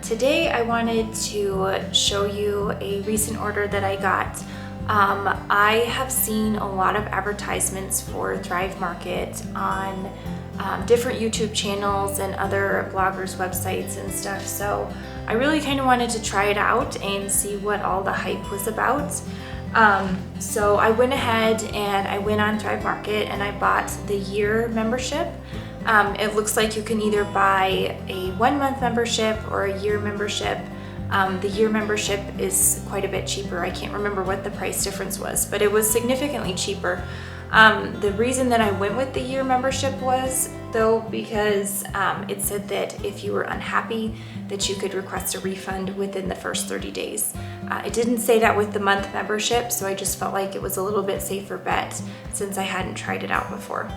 Today I wanted to show you a recent order that I got. I have seen a lot of advertisements for Thrive Market on different YouTube channels and other bloggers' websites and stuff, so I really kind of wanted to try it out and see what all the hype was about. So I went ahead and I went on Thrive Market and I bought the year membership. It looks like you can either buy a 1-month membership or a year membership. The year membership is quite a bit cheaper. I can't remember what the price difference was, but it was significantly cheaper. The reason that I went with the year membership was though because it said that if you were unhappy that you could request a refund within the first 30 days. It didn't say that with the month membership, so I just felt like it was a little bit safer bet since I hadn't tried it out before.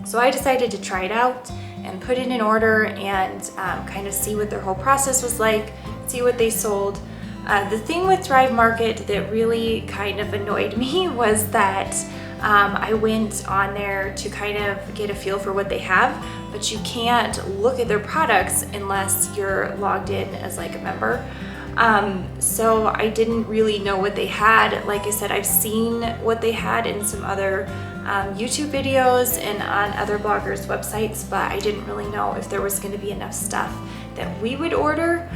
So I decided to try it out and put in an order and kind of see what their whole process was like, see what they sold. The thing with Thrive Market that really kind of annoyed me was that I went on there to kind of get a feel for what they have, but you can't look at their products unless you're logged in as like a member. So I didn't really know what they had. Like I said, I've seen what they had in some other YouTube videos and on other bloggers' websites, but I didn't really know if there was going to be enough stuff that we would order.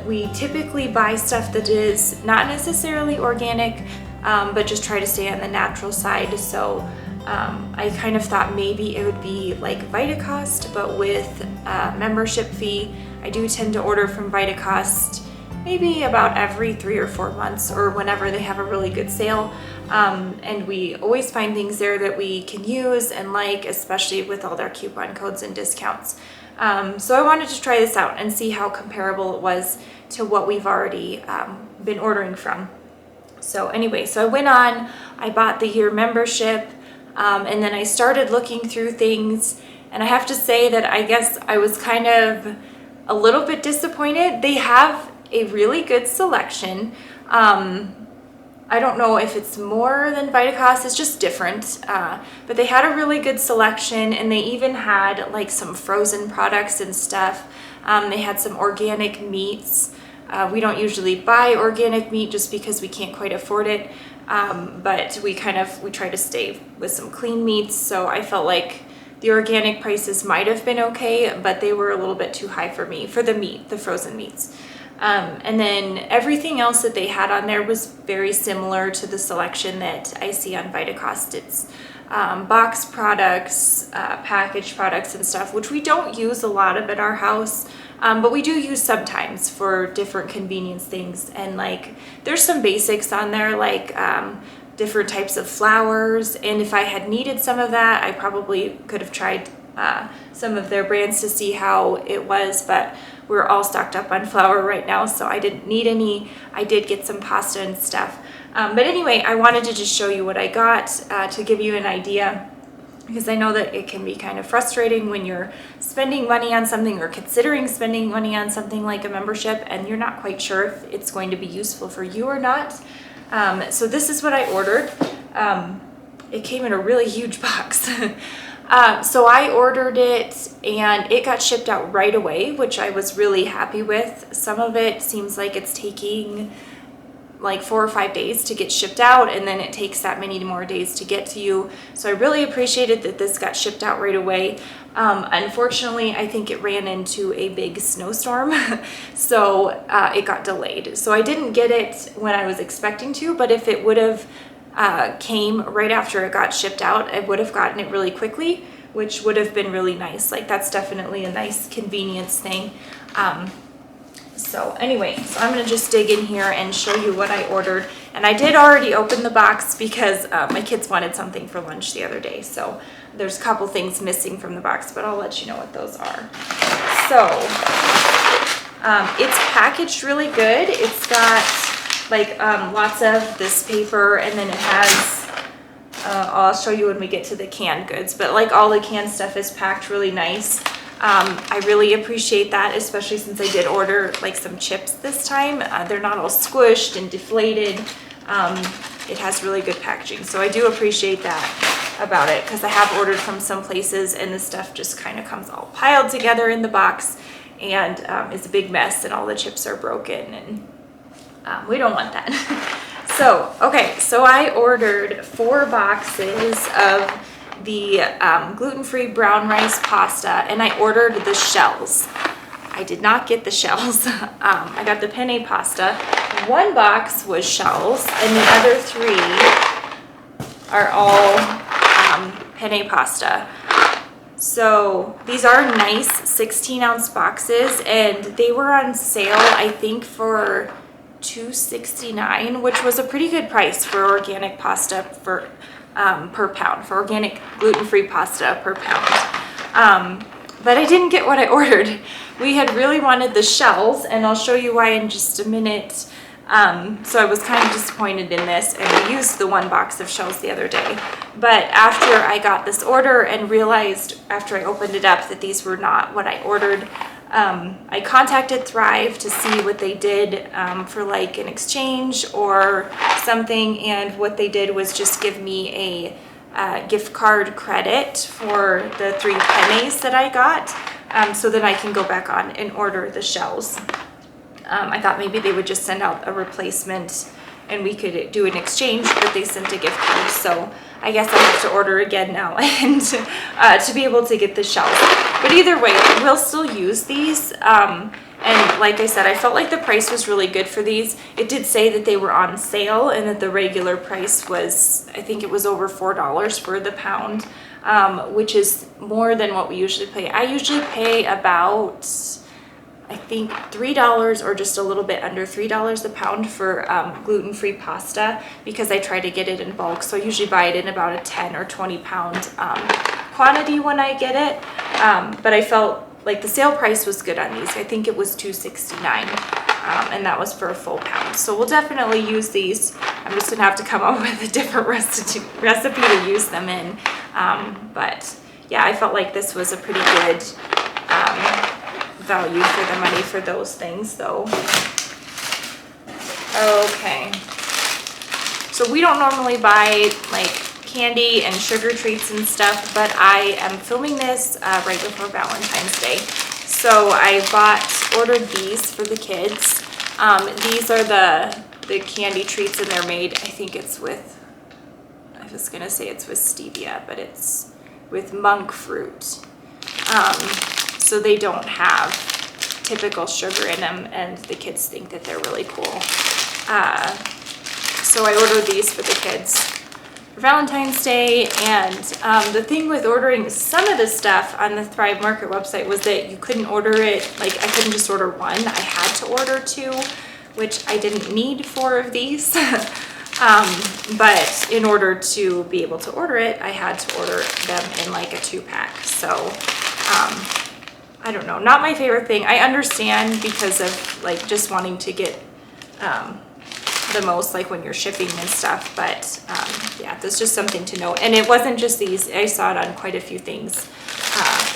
We typically buy stuff that is not necessarily organic, but just try to stay on the natural side. So I kind of thought maybe it would be like Vitacost, but with a membership fee. I do tend to order from Vitacost maybe about every 3 or 4 months or whenever they have a really good sale. And we always find things there that we can use and like, especially with all their coupon codes and discounts. So I wanted to try this out and see how comparable it was to what we've already been ordering from. So anyway, so I went on, I bought the year membership, and then I started looking through things, and I have to say that I guess I was kind of a little bit disappointed. They have a really good selection. I don't know if it's more than Vitacost, it's just different, but they had a really good selection, and they even had like some frozen products and stuff. They had some organic meats. We don't usually buy organic meat just because we can't quite afford it, but we try to stay with some clean meats, so I felt like the organic prices might have been okay, but they were a little bit too high for me, for the meat, the frozen meats. And then everything else that they had on there was very similar to the selection that I see on Vitacost. It's box products, packaged products and stuff, which we don't use a lot of at our house, but we do use sometimes for different convenience things. And like there's some basics on there, like different types of flours, and if I had needed some of that, I probably could have tried some of their brands to see how it was, but we're all stocked up on flour right now, so I didn't need any. I did get some pasta and stuff. But anyway, I wanted to just show you what I got to give you an idea, because I know that it can be kind of frustrating when you're spending money on something or considering spending money on something like a membership and you're not quite sure if it's going to be useful for you or not. So this is what I ordered. It came in a really huge box. So I ordered it and it got shipped out right away, which I was really happy with. Some of it seems like it's taking like 4 or 5 days to get shipped out, and then it takes that many more days to get to you. So I really appreciated that this got shipped out right away. Unfortunately, I think it ran into a big snowstorm, so it got delayed. So I didn't get it when I was expecting to, but if it would have came right after it got shipped out, I would have gotten it really quickly, which would have been really nice. Like that's definitely a nice convenience thing. So anyway, so I'm gonna just dig in here and show you what I ordered. And I did already open the box because my kids wanted something for lunch the other day. So there's a couple things missing from the box, but I'll let you know what those are. So it's packaged really good. It's got like lots of this paper, and then it has, I'll show you when we get to the canned goods, but like all the canned stuff is packed really nice. I really appreciate that, especially since I did order like some chips this time. They're not all squished and deflated. It has really good packaging, so I do appreciate that about it, because I have ordered from some places and the stuff just kind of comes all piled together in the box, and it's a big mess and all the chips are broken, and we don't want that. So, okay, so I ordered 4 boxes of the gluten-free brown rice pasta, and I ordered the shells. I did not get the shells. I got the penne pasta. 1 box was shells, and the other 3 are all penne pasta. So these are nice 16-ounce boxes, and they were on sale, I think, for $2.69, which was a pretty good price for organic pasta for per pound, for organic gluten-free pasta per pound. But I didn't get what I ordered. We had really wanted the shells, and I'll show you why in just a minute. So I was kind of disappointed in this, and I used the 1 box of shells the other day. But after I got this order and realized after I opened it up that these were not what I ordered, I contacted Thrive to see what they did for like an exchange or something, and what they did was just give me a gift card credit for the 3 pennies that I got, so that I can go back on and order the shells. I thought maybe they would just send out a replacement and we could do an exchange, but they sent a gift card, so I guess I have to order again now and to be able to get the shells. But either way, we'll still use these. And like I said, I felt like the price was really good for these. It did say that they were on sale and that the regular price was, I think it was over $4 for the pound, which is more than what we usually pay. I usually pay about, I think, $3 or just a little bit under $3 a pound for gluten-free pasta, because I try to get it in bulk. So I usually buy it in about a 10 or 20 pound quantity when I get it. But I felt like the sale price was good on these. I think it was $2.69, and that was for a full pound. So we'll definitely use these. I'm just gonna have to come up with a different recipe to use them in. But yeah, I felt like this was a pretty good value for the money for those things though. Okay, so we don't normally buy like candy and sugar treats and stuff, but I am filming this right before Valentine's Day. So I ordered these for the kids. These are the candy treats, and they're made, I think it's with, I was gonna say it's with stevia, but it's with monk fruit. So they don't have typical sugar in them, and the kids think that they're really cool. So I ordered these for the kids for Valentine's Day, and the thing with ordering some of the stuff on the Thrive Market website was that you couldn't order it, like I couldn't just order 1, I had to order 2, which I didn't need 4 of these. But in order to be able to order it, I had to order them in like a 2-pack. So I don't know, not my favorite thing. I understand because of like just wanting to get the most, like when you're shipping and stuff, but yeah, that's just something to know. And it wasn't just these, I saw it on quite a few things,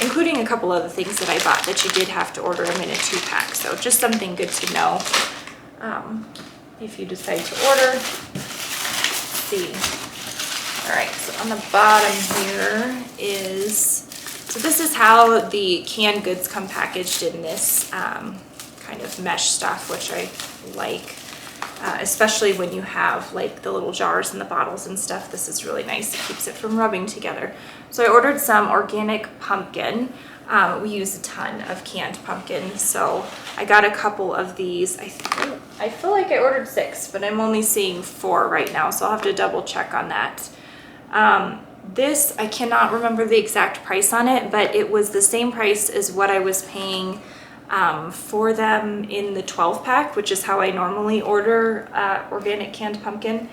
including a couple other things that I bought that you did have to order them in a 2-pack. So just something good to know if you decide to order. Let's see. All right, so on the bottom here is, so this is how the canned goods come packaged in this kind of mesh stuff, which I like, especially when you have like the little jars and the bottles and stuff. This is really nice. It keeps it from rubbing together. So I ordered some organic pumpkin. We use a ton of canned pumpkin, so I got a couple of these. I feel like I ordered 6, but I'm only seeing 4 right now, so I'll have to double check on that. This, I cannot remember the exact price on it, but it was the same price as what I was paying for them in the 12-pack, which is how I normally order organic canned pumpkin.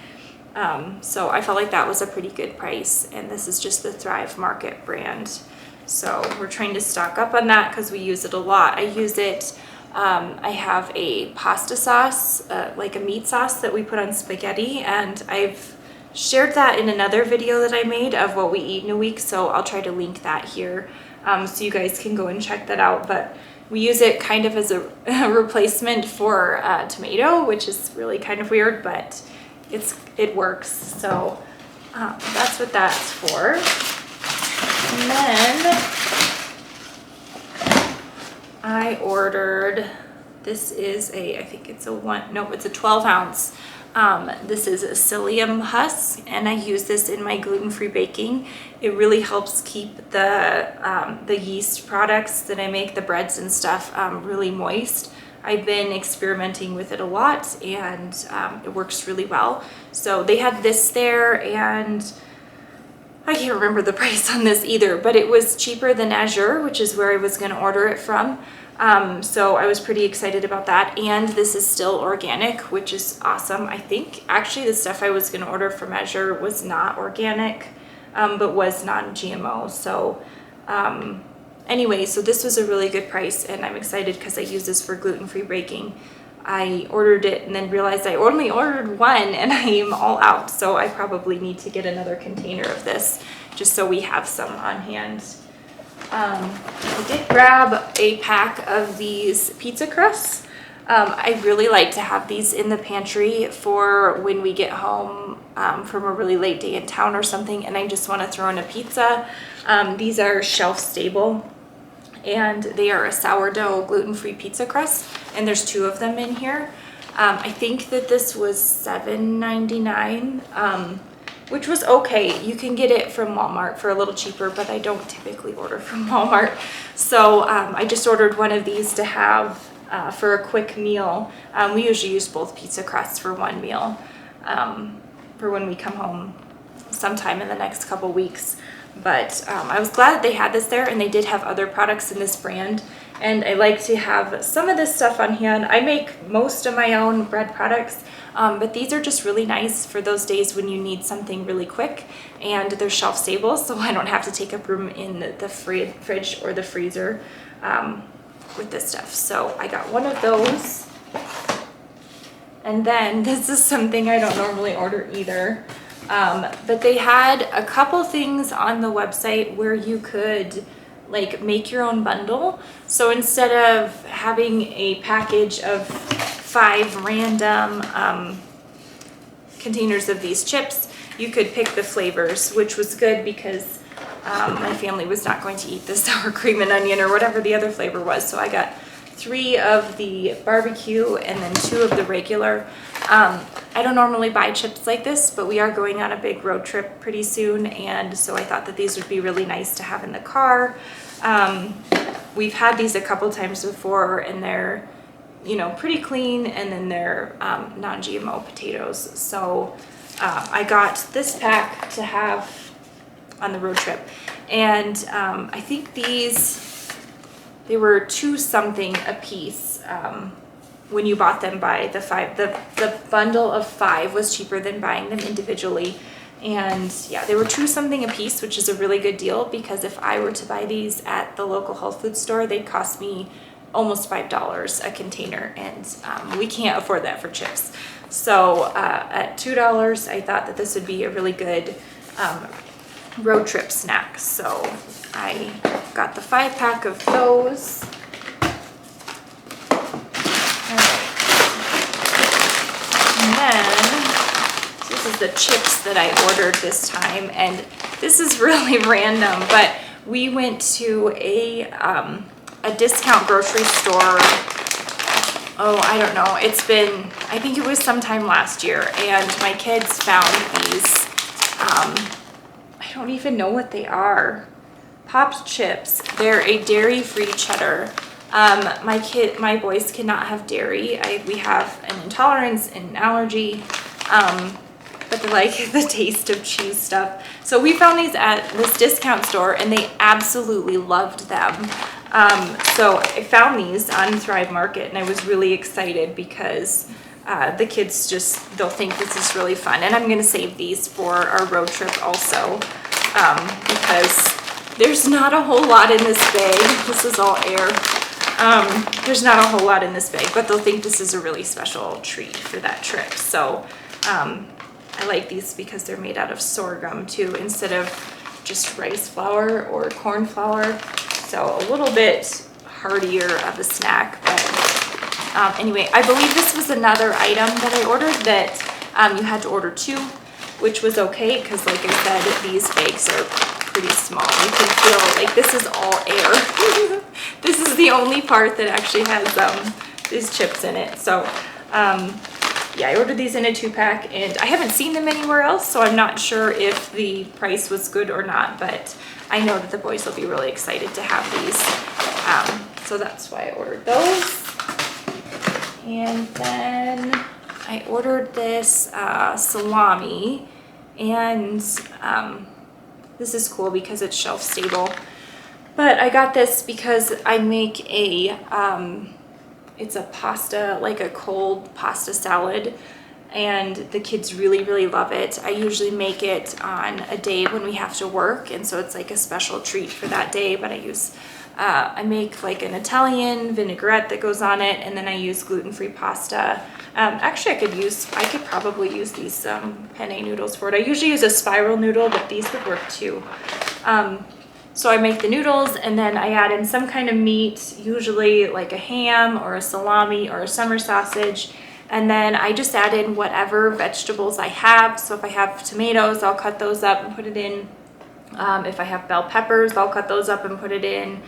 So I felt like that was a pretty good price, and this is just the Thrive Market brand. So we're trying to stock up on that because we use it a lot. I use it, I have a pasta sauce, like a meat sauce that we put on spaghetti, and I've shared that in another video that I made of what we eat in a week, so I'll try to link that here so you guys can go and check that out. But we use it kind of as a replacement for tomato, which is really kind of weird, but it works. So that's what that's for. And then I ordered, this is I think it's it's a 12 ounce. This is a Psyllium Husk, and I use this in my gluten-free baking. It really helps keep the yeast products that I make, the breads and stuff, really moist. I've been experimenting with it a lot, and it works really well. So they had this there, and I can't remember the price on this either, but it was cheaper than Azure, which is where I was going to order it from. So I was pretty excited about that. And this is still organic, which is awesome. I think actually the stuff I was going to order from Azure was not organic, but was non-GMO. So anyway, so this was a really good price, and I'm excited because I use this for gluten-free baking. I ordered it and then realized I only ordered one, and I am all out. So I probably need to get another container of this just so we have some on hand. I did grab a pack of these pizza crusts. I really like to have these in the pantry for when we get home from a really late day in town or something, and I just want to throw in a pizza. These are shelf stable, and they are a sourdough gluten-free pizza crust, and there's 2 of them in here. I think that this was $7.99, which was okay. You can get it from Walmart for a little cheaper, but I don't typically order from Walmart. So I just ordered one of these to have for a quick meal. We usually use both pizza crusts for one meal for when we come home sometime in the next couple weeks. But I was glad that they had this there, and they did have other products in this brand. And I like to have some of this stuff on hand. I make most of my own bread products, but these are just really nice for those days when you need something really quick, and they're shelf stable, so I don't have to take up room in the fridge or the freezer with this stuff. So I got one of those. And then this is something I don't normally order either. But they had a couple things on the website where you could like make your own bundle. So instead of having a package of 5 random containers of these chips, you could pick the flavors, which was good because my family was not going to eat the sour cream and onion or whatever the other flavor was. So I got 3 of the barbecue and then 2 of the regular. I don't normally buy chips like this, but we are going on a big road trip pretty soon, and so I thought that these would be really nice to have in the car. We've had these a couple times before, and they're, you know, pretty clean, and then they're non-GMO potatoes. So I got this pack to have on the road trip, and I think they were $2 something a piece. When you bought them by the 5, the bundle of 5 was cheaper than buying them individually. And yeah, they were $2 something a piece, which is a really good deal, because if I were to buy these at the local health food store, they'd cost me almost $5 a container, and we can't afford that for chips. So at $2, I thought that this would be a really good road trip snack. So I got the 5-pack of those. And then, this is the chips that I ordered this time, and this is really random, but we went to a discount grocery store. Oh, I don't know. It's been, I think it was sometime last year, and my kids found these, I don't even know what they are. Popped chips. They're a dairy-free cheddar. My boys cannot have dairy. We have an intolerance and an allergy, but they like the taste of cheese stuff. So we found these at this discount store, and they absolutely loved them. So I found these on Thrive Market, and I was really excited because the kids they'll think this is really fun. And I'm going to save these for our road trip also, because there's not a whole lot in this bag. This is all air. There's not a whole lot in this bag, but they'll think this is a really special treat for that trip. So I like these because they're made out of sorghum too, instead of just rice flour or corn flour. So a little bit heartier of a snack. But anyway, I believe this was another item that I ordered that you had to order 2, which was okay because, like I said, these bags are pretty small. You can feel like this is all air. This is the only part that actually has these chips in it. So yeah, I ordered these in a 2-pack, and I haven't seen them anywhere else, so I'm not sure if the price was good or not, but I know that the boys will be really excited to have these. So that's why I ordered those. And then I ordered this salami, and this is cool because it's shelf stable. But I got this because I make it's a pasta, like a cold pasta salad, and the kids really, really love it. I usually make it on a day when we have to work, and so it's like a special treat for that day, but I make like an Italian vinaigrette that goes on it, and then I use gluten-free pasta. Actually, I could probably use these penne noodles for it. I usually use a spiral noodle, but these would work too. So I make the noodles, and then I add in some kind of meat, usually like a ham or a salami or a summer sausage. And then I just add in whatever vegetables I have. So if I have tomatoes, I'll cut those up and put it in. If I have bell peppers, I'll cut those up and put it in.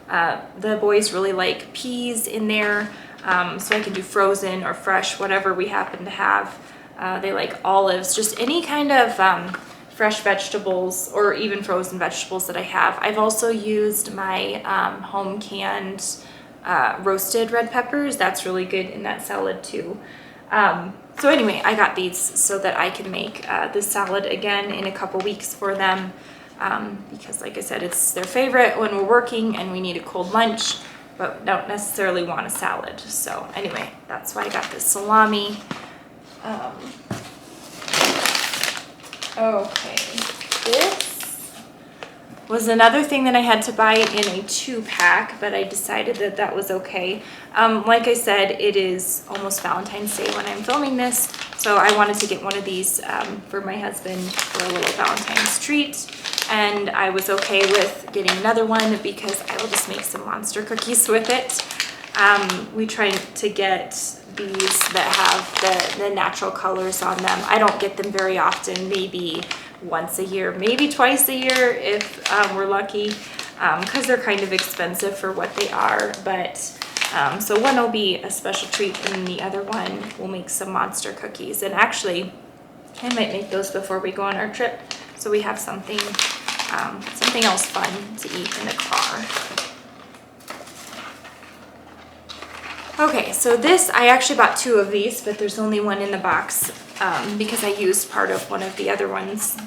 The boys really like peas in there. So I can do frozen or fresh, whatever we happen to have. They like olives, just any kind of fresh vegetables or even frozen vegetables that I have. I've also used my home canned roasted red peppers. That's really good in that salad too. So anyway, I got these so that I can make this salad again in a couple weeks for them, because like I said, it's their favorite when we're working and we need a cold lunch, but don't necessarily want a salad. So anyway, that's why I got this salami. Okay, this was another thing that I had to buy in a 2-pack, but I decided that that was okay. Like I said, it is almost Valentine's Day when I'm filming this, so I wanted to get one of these for my husband for a little Valentine's treat, and I was okay with getting another one because I will just make some monster cookies with it. We try to get these that have the natural colors on them. I don't get them very often, maybe once a year, maybe twice a year if we're lucky, because they're kind of expensive for what they are. But so one will be a special treat, and the other one will make some monster cookies. And actually, I might make those before we go on our trip, so we have something else fun to eat in the car. Okay, so this, I actually bought 2 of these, but there's only one in the box because I used part of one of the other ones,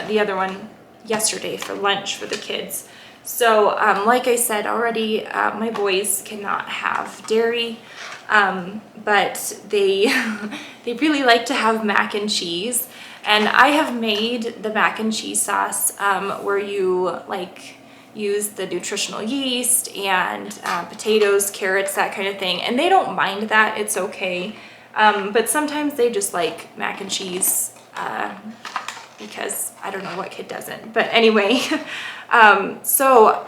the other one yesterday for lunch for the kids. So like I said already, my boys cannot have dairy, but they, they really like to have mac and cheese. And I have made the mac and cheese sauce where you like use the nutritional yeast and potatoes, carrots, that kind of thing. And they don't mind that, it's okay. But sometimes they just like mac and cheese because I don't know what kid doesn't. But anyway, so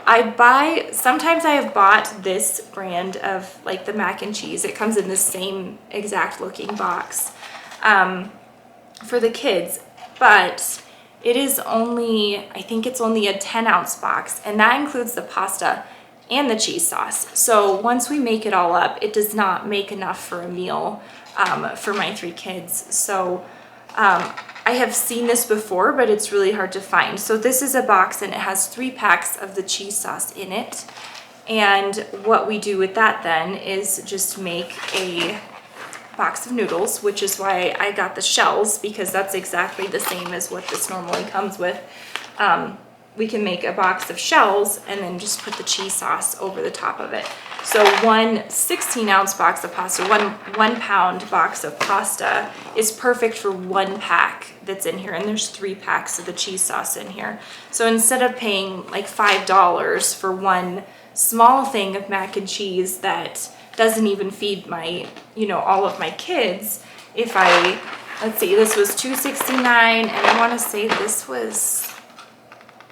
sometimes I have bought this brand of like the mac and cheese. It comes in the same exact looking box for the kids, but it is only, I think it's only a 10-ounce box, and that includes the pasta and the cheese sauce. So once we make it all up, it does not make enough for a meal for my 3 kids. So I have seen this before, but it's really hard to find. So this is a box, and it has 3 packs of the cheese sauce in it. And what we do with that then is just make a box of noodles, which is why I got the shells, because that's exactly the same as what this normally comes with. We can make a box of shells and then just put the cheese sauce over the top of it. So one 16-ounce box of pasta, one pound box of pasta is perfect for 1 pack that's in here, and there's 3 packs of the cheese sauce in here. So instead of paying like $5 for one small thing of mac and cheese that doesn't even feed my, all of my kids, if let's see, this was $2.69, and I want to say this was,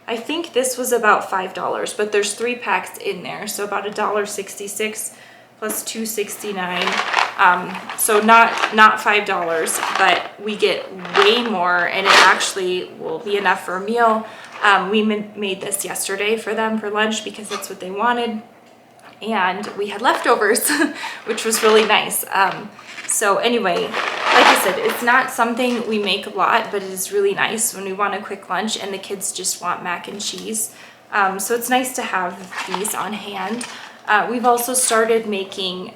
I think this was about $5, but there's 3 packs in there, so about $1.66 plus $2.69. So not $5, but we get way more, and it actually will be enough for a meal. We made this yesterday for them for lunch because that's what they wanted. And we had leftovers, which was really nice. So anyway, like I said, it's not something we make a lot, but it is really nice when we want a quick lunch and the kids just want mac and cheese. So it's nice to have these on hand. We've also started making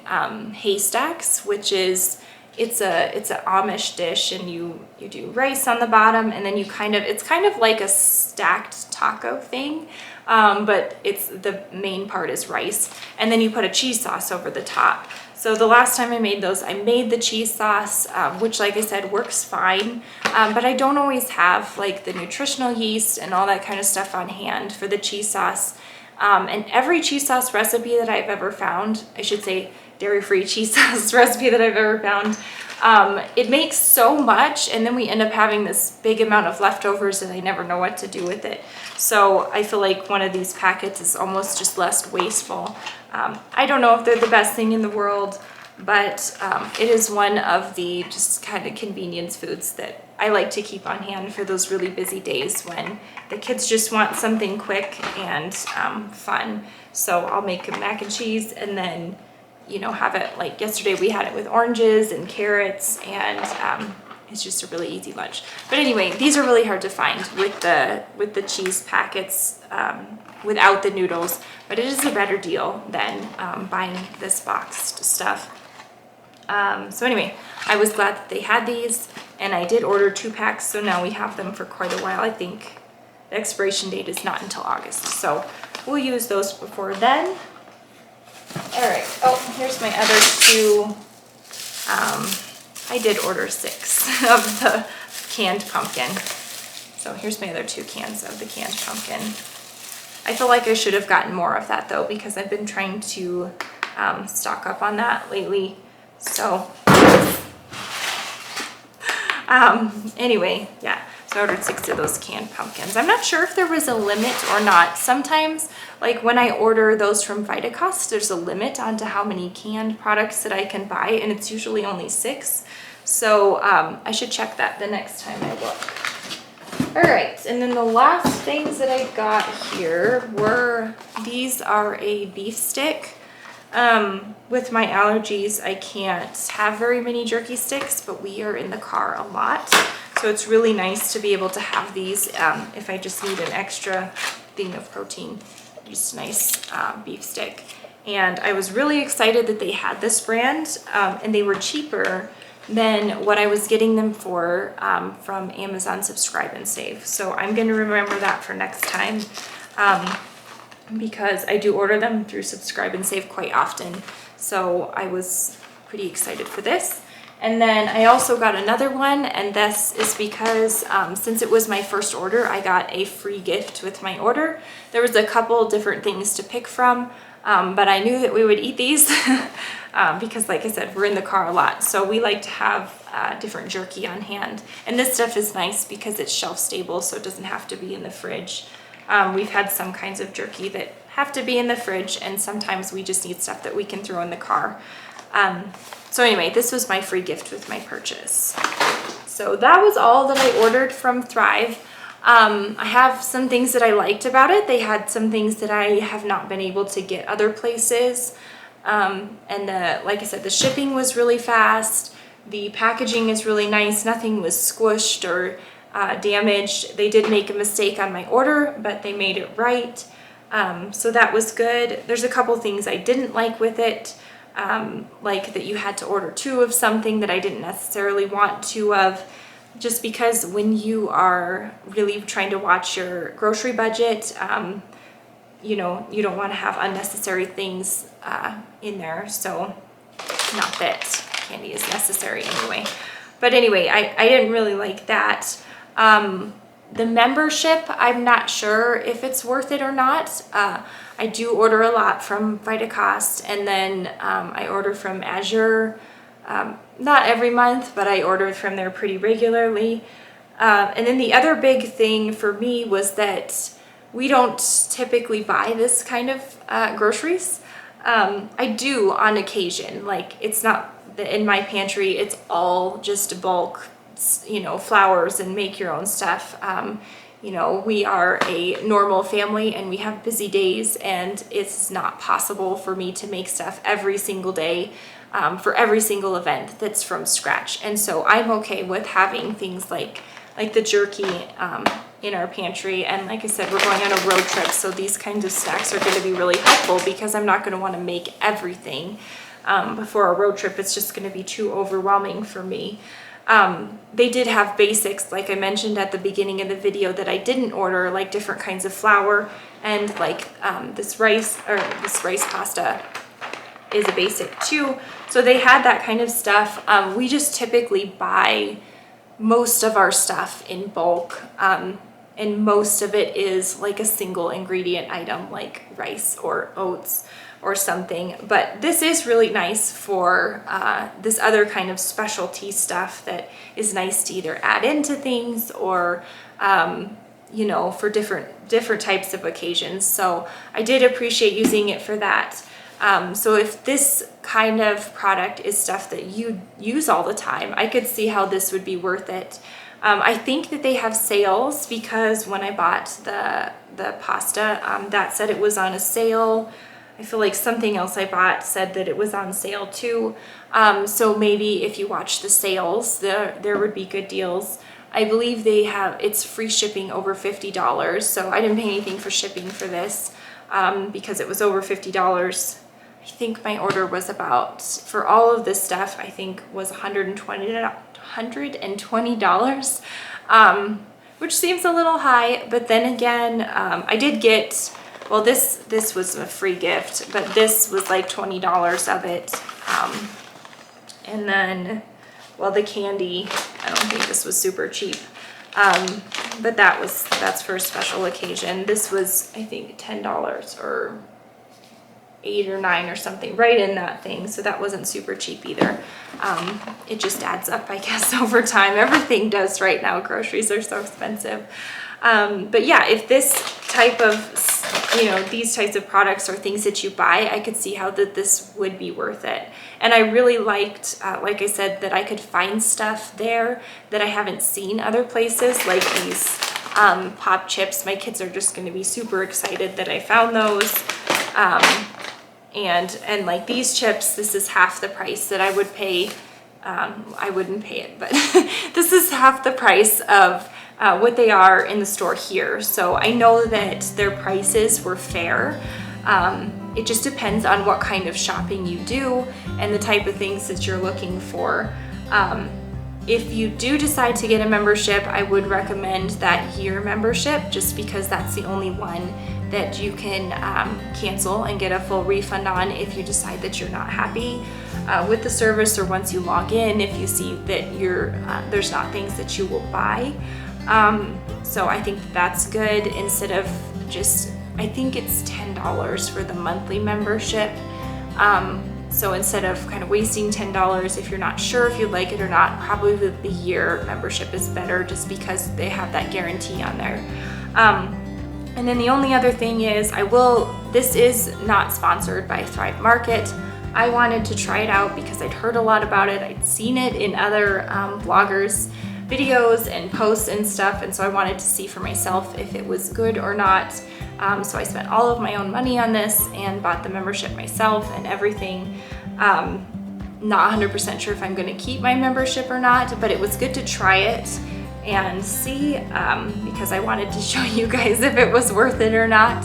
Haystacks, which is it's an Amish dish, and you do rice on the bottom, and then it's kind of like a stacked taco thing, but it's the main part is rice, and then you put a cheese sauce over the top. So the last time I made those, I made the cheese sauce, which, like I said, works fine, but I don't always have like the nutritional yeast and all that kind of stuff on hand for the cheese sauce. And every cheese sauce recipe that I've ever found, I should say dairy-free cheese sauce recipe that I've ever found, it makes so much, and then we end up having this big amount of leftovers and I never know what to do with it. So I feel like one of these packets is almost just less wasteful. I don't know if they're the best thing in the world, but it is one of the just kind of convenience foods that I like to keep on hand for those really busy days when the kids just want something quick and fun. So I'll make a mac and cheese and then, you know, have it like yesterday we had it with oranges and carrots, and it's just a really easy lunch. But anyway, these are really hard to find with the cheese packets without the noodles, but it is a better deal than buying this boxed stuff. So anyway, I was glad that they had these, and I did order 2 packs, so now we have them for quite a while. I think the expiration date is not until August, so we'll use those before then. All right, oh, here's my other 2. I did order 6 of the canned pumpkin. So here's my other 2 cans of the canned pumpkin. I feel like I should have gotten more of that though, because I've been trying to stock up on that lately. So anyway, yeah, so I ordered 6 of those canned pumpkins. I'm not sure if there was a limit or not. Sometimes, like when I order those from Vitacost, there's a limit onto how many canned products that I can buy, and it's usually only 6. So I should check that the next time I look. All right, and then the last things that I got here were, these are a beef stick. With my allergies, I can't have very many jerky sticks, but we are in the car a lot. So it's really nice to be able to have these if I just need an extra thing of protein, just a nice beef stick. And I was really excited that they had this brand, and they were cheaper than what I was getting them for from Amazon Subscribe and Save. So I'm going to remember that for next time. Because I do order them through Subscribe and Save quite often. So I was pretty excited for this. And then I also got another one, and this is because since it was my first order, I got a free gift with my order. There was a couple different things to pick from, but I knew that we would eat these because, like I said, we're in the car a lot. So we like to have different jerky on hand. And this stuff is nice because it's shelf stable, so it doesn't have to be in the fridge. We've had some kinds of jerky that have to be in the fridge, and sometimes we just need stuff that we can throw in the car. So anyway, this was my free gift with my purchase. So that was all that I ordered from Thrive. I have some things that I liked about it. They had some things that I have not been able to get other places. And like I said, the shipping was really fast. The packaging is really nice. Nothing was squished or damaged. They did make a mistake on my order, but they made it right. So that was good. There's a couple things I didn't like with it, like that you had to order 2 of something that I didn't necessarily want 2 of, just because when you are really trying to watch your grocery budget, you know, you don't want to have unnecessary things in there. So not that candy is necessary anyway. But anyway, I didn't really like that. The membership, I'm not sure if it's worth it or not. I do order a lot from Vitacost, and then I order from Azure, not every month, but I order from there pretty regularly. And then the other big thing for me was that we don't typically buy this kind of groceries. I do on occasion, like it's not in my pantry, it's all just bulk, you know, flours and make your own stuff. you know, we are a normal family and we have busy days, and it's not possible for me to make stuff every single day for every single event that's from scratch. And so I'm okay with having things like the jerky in our pantry. And like I said, we're going on a road trip, so these kinds of snacks are going to be really helpful because I'm not going to want to make everything before a road trip. It's just going to be too overwhelming for me. They did have basics, like I mentioned at the beginning of the video, that I didn't order, like different kinds of flour, and like this rice pasta is a basic too. So they had that kind of stuff. We just typically buy most of our stuff in bulk, and most of it is like a single ingredient item like rice or oats or something. But this is really nice for this other kind of specialty stuff that is nice to either add into things or you know, for different types of occasions. So I did appreciate using it for that. So if this kind of product is stuff that you use all the time, I could see how this would be worth it. I think that they have sales, because when I bought the pasta, that said it was on a sale. I feel like something else I bought said that it was on sale too. So maybe if you watch the sales, there would be good deals. I believe it's free shipping over $50. So I didn't pay anything for shipping for this because it was over $50. I think my order was about, for all of this stuff, I think was $120, which seems a little high. But then again, I did get, well, this was a free gift, but this was like $20 of it. And then, well, the candy, I don't think this was super cheap. But that's for a special occasion. This was, I think, $10 or $8 or $9 or something, right in that thing. So that wasn't super cheap either. It just adds up, I guess, over time. Everything does right now. Groceries are so expensive. But yeah, if this type of, you know, these types of products are things that you buy, I could see how this would be worth it. And I really liked, like I said, that I could find stuff there that I haven't seen other places, like these pop chips. My kids are just going to be super excited that I found those. And like these chips, this is half the price that I would pay. I wouldn't pay it, but this is half the price of what they are in the store here. So I know that their prices were fair. It just depends on what kind of shopping you do and the type of things that you're looking for. If you do decide to get a membership, I would recommend that year membership, just because that's the only one that you can cancel and get a full refund on if you decide that you're not happy with the service, or once you log in, if you see that there's not things that you will buy. So I think that's good, instead of just, I think it's $10 for the monthly membership. So instead of kind of wasting $10, if you're not sure if you'd like it or not, probably the year membership is better, just because they have that guarantee on there. And then the only other thing is, this is not sponsored by Thrive Market. I wanted to try it out because I'd heard a lot about it. I'd seen it in other bloggers' videos and posts and stuff, and so I wanted to see for myself if it was good or not. So I spent all of my own money on this and bought the membership myself and everything. Not 100% sure if I'm going to keep my membership or not, but it was good to try it and see, because I wanted to show you guys if it was worth it or not.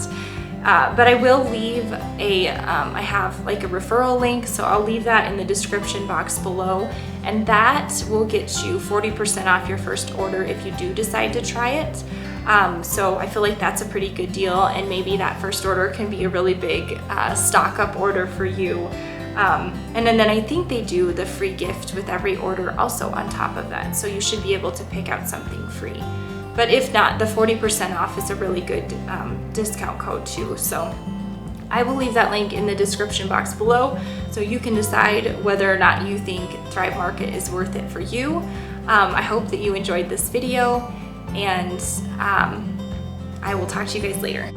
But I will leave I have like a referral link, so I'll leave that in the description box below, and that will get you 40% off your first order if you do decide to try it. So I feel like that's a pretty good deal, and maybe that first order can be a really big stock up order for you. And then I think they do the free gift with every order also on top of that, so you should be able to pick out something free. But if not, the 40% off is a really good discount code too. So I will leave that link in the description box below, so you can decide whether or not you think Thrive Market is worth it for you. I hope that you enjoyed this video, and I will talk to you guys later.